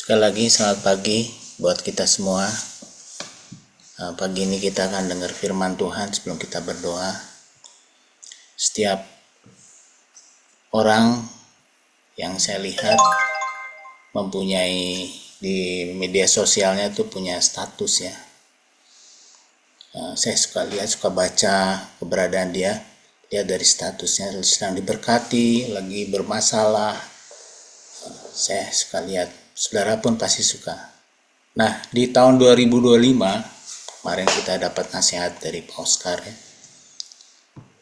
Sekali lagi selamat pagi buat kita semua. Pagi ini kita akan dengar firman Tuhan sebelum kita berdoa. Setiap orang yang saya lihat mempunyai di media sosialnya itu punya status ya. Saya suka baca keberadaan dia dari statusnya, sedang diberkati, lagi bermasalah. Saya suka lihat, saudara pun pasti suka. Nah, di tahun 2025 kemarin kita dapat nasihat dari Pak Oscar ya.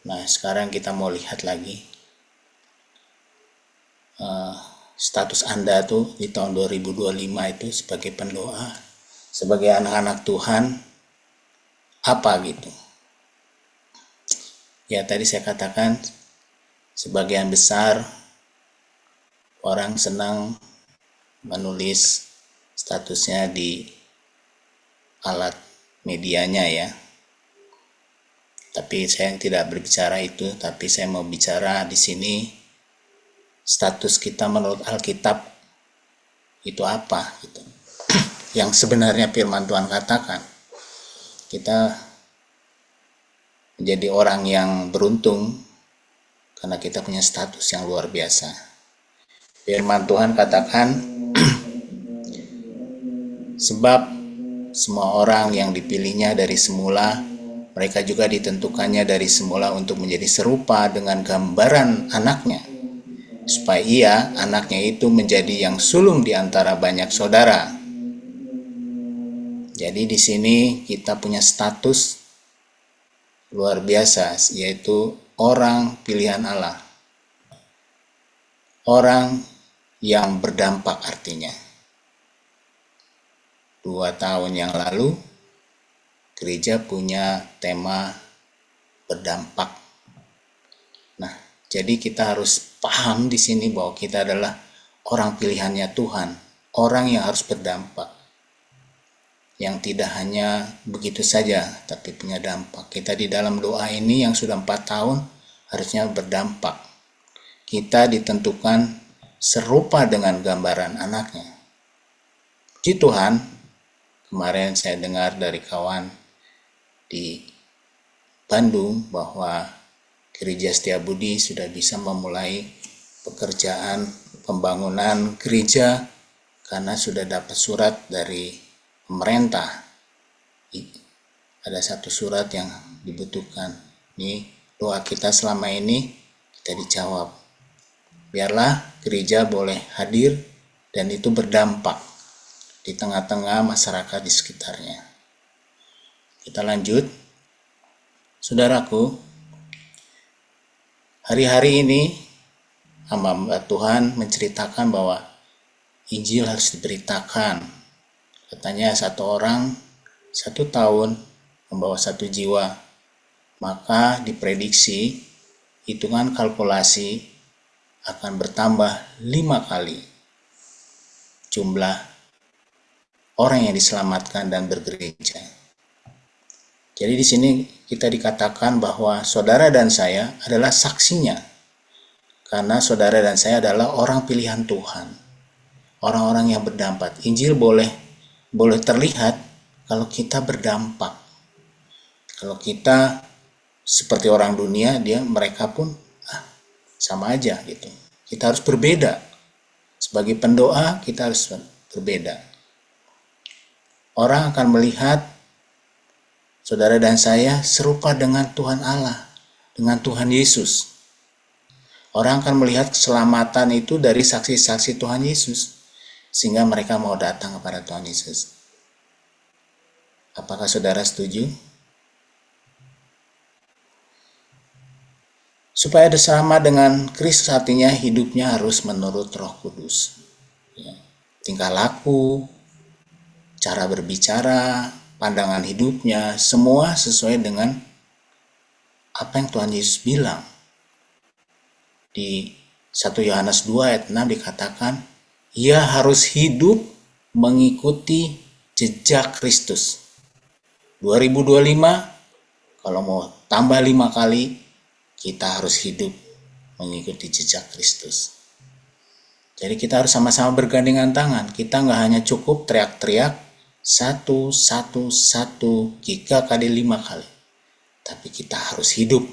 Nah, sekarang kita mau lihat lagi status Anda tuh di tahun 2025 itu sebagai pendoa, sebagai anak-anak Tuhan, apa gitu. Ya, tadi saya katakan sebagian besar orang senang menulis statusnya di alat medianya ya. Tapi saya tidak berbicara itu, tapi saya mau bicara di sini status kita menurut Alkitab itu apa gitu. Yang sebenarnya firman Tuhan katakan. Kita menjadi orang yang beruntung karena kita punya status yang luar biasa. Firman Tuhan katakan sebab semua orang yang dipilihnya dari semula, mereka juga ditentukannya dari semula untuk menjadi serupa dengan gambaran anaknya, supaya ia, anaknya itu menjadi yang sulung di antara banyak saudara. Jadi di sini kita punya status luar biasa, yaitu orang pilihan Allah. Orang yang berdampak artinya. 2 tahun yang lalu, gereja punya tema berdampak. Nah, jadi kita harus paham di sini bahwa kita adalah orang pilihannya Tuhan, orang yang harus berdampak. Yang tidak hanya begitu saja, tapi punya dampak. Kita di dalam doa ini yang sudah 4 tahun harusnya berdampak. Kita ditentukan serupa dengan gambaran anaknya. Puji Tuhan, kemarin saya dengar dari kawan di Bandung bahwa Gereja Setiabudi sudah bisa memulai pekerjaan pembangunan gereja karena sudah dapat surat dari pemerintah. Ada satu surat yang dibutuhkan. Ini doa kita selama ini kita dijawab. Biarlah gereja boleh hadir dan itu berdampak di tengah-tengah masyarakat di sekitarnya. Kita lanjut. Saudaraku, hari-hari ini hamba Tuhan menceritakan bahwa Injil harus diberitakan. Katanya satu orang 1 tahun membawa 1 jiwa, maka diprediksi hitungan kalkulasi akan bertambah 5 kali jumlah orang yang diselamatkan dan bergereja. Jadi di sini kita dikatakan bahwa saudara dan saya adalah saksinya, karena saudara dan saya adalah orang pilihan Tuhan, orang-orang yang berdampak. Injil boleh terlihat kalau kita berdampak. Kalau kita seperti orang dunia, mereka pun sama aja gitu. Kita harus berbeda. Sebagai pendoa kita harus berbeda. Orang akan melihat saudara dan saya serupa dengan Tuhan Allah, dengan Tuhan Yesus. Orang akan melihat keselamatan itu dari saksi-saksi Tuhan Yesus, sehingga mereka mau datang kepada Tuhan Yesus. Apakah saudara setuju? Supaya bersama dengan Kristus, artinya hidupnya harus menurut Roh Kudus. Ya. Tingkah laku, cara berbicara, pandangan hidupnya, semua sesuai dengan apa yang Tuhan Yesus bilang. Di 1 Yohanes 2 ayat 6 dikatakan, ia harus hidup mengikuti jejak Kristus. 2025, kalau mau tambah 5 kali, kita harus hidup mengikuti jejak Kristus. Jadi kita harus sama-sama bergandengan tangan. Kita nggak hanya cukup teriak-teriak satu, satu, satu, 3 kali, 5 kali. Tapi kita harus hidup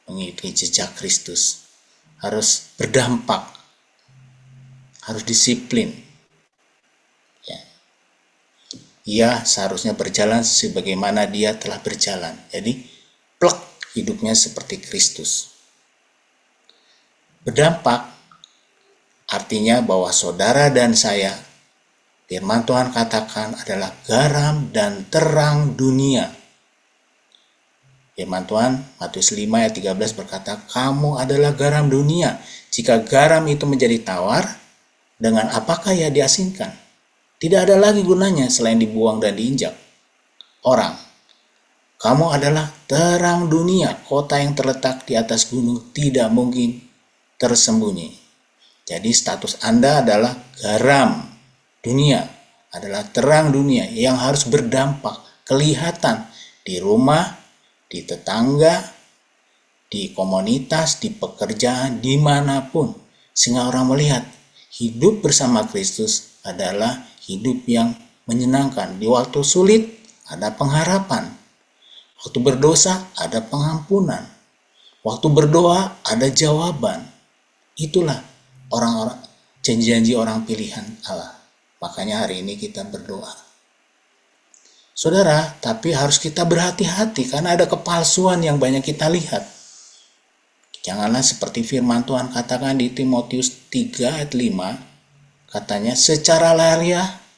mengikuti jejak Kristus. Harus berdampak. Harus disiplin. Ya. Ia seharusnya berjalan sebagaimana dia telah berjalan. Jadi, plek hidupnya seperti Kristus. Berdampak artinya bahwa saudara dan saya, firman Tuhan katakan, adalah garam dan terang dunia. Firman Tuhan Matius 5 ayat 13 berkata, kamu adalah garam dunia. Jika garam itu menjadi tawar, dengan apakah ia diasinkan? Tidak ada lagi gunanya selain dibuang dan diinjak orang. Kamu adalah terang dunia. Kota yang terletak di atas gunung tidak mungkin tersembunyi. Jadi status Anda adalah garam dunia, adalah terang dunia yang harus berdampak, kelihatan di rumah, di tetangga, di komunitas, di pekerjaan, dimanapun. Sehingga orang melihat hidup bersama Kristus adalah hidup yang menyenangkan. Di waktu sulit ada pengharapan. Waktu berdosa ada pengampunan. Waktu berdoa ada jawaban. Itulah orang-orang, janji-janji orang pilihan Allah. Makanya hari ini kita berdoa. Saudara, tapi harus kita berhati-hati karena ada kepalsuan yang banyak kita lihat. Janganlah seperti firman Tuhan katakan di Timotius 3 ayat 5, katanya secara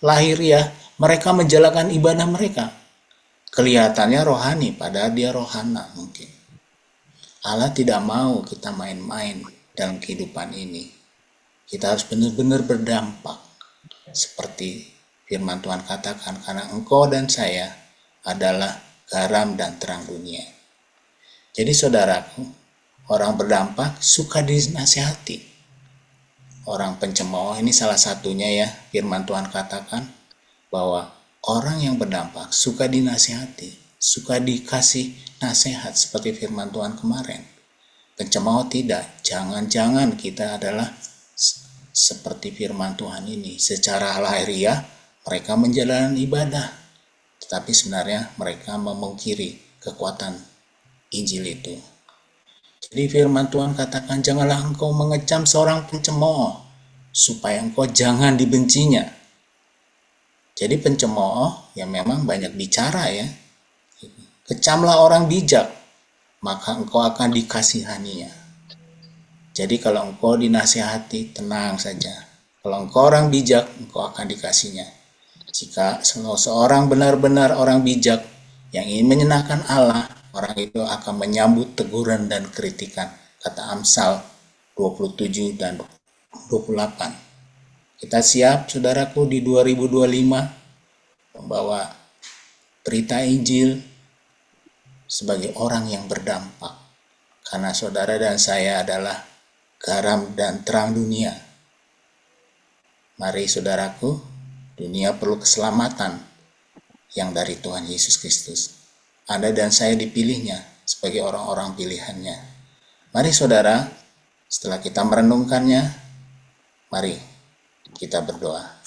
lahiriah mereka menjalankan ibadah mereka. Kelihatannya rohani, padahal dia rohana mungkin. Allah tidak mau kita main-main dalam kehidupan ini. Kita harus benar-benar berdampak. Seperti firman Tuhan katakan, karena engkau dan saya adalah garam dan terang dunia. Jadi saudaraku, orang berdampak suka dinasihati. Orang pencemooh ini salah satunya ya, firman Tuhan katakan bahwa orang yang berdampak suka dinasihati, suka dikasih nasihat seperti firman Tuhan kemarin. Pencemooh tidak, jangan-jangan kita adalah seperti firman Tuhan ini. Secara lahiriah mereka menjalani ibadah, tetapi sebenarnya mereka memungkiri kekuatan Injil itu. Jadi firman Tuhan katakan, janganlah engkau mengecam seorang pencemooh, supaya engkau jangan dibencinya. Jadi pencemooh yang memang banyak bicara ya. Kecamlah orang bijak, maka engkau akan dikasihaninya. Jadi kalau engkau dinasihati, tenang saja. Kalau engkau orang bijak, engkau akan dikasihnya. Jika seorang benar-benar orang bijak yang ingin menyenangkan Allah, orang itu akan menyambut teguran dan kritikan. Kata Amsal 27 dan 28. Kita siap, saudaraku, di 2025 membawa berita Injil sebagai orang yang berdampak. Karena saudara dan saya adalah garam dan terang dunia. Mari saudaraku, dunia perlu keselamatan yang dari Tuhan Yesus Kristus. Anda dan saya dipilihnya sebagai orang-orang pilihannya. Mari saudara, setelah kita merenungkannya, mari kita berdoa.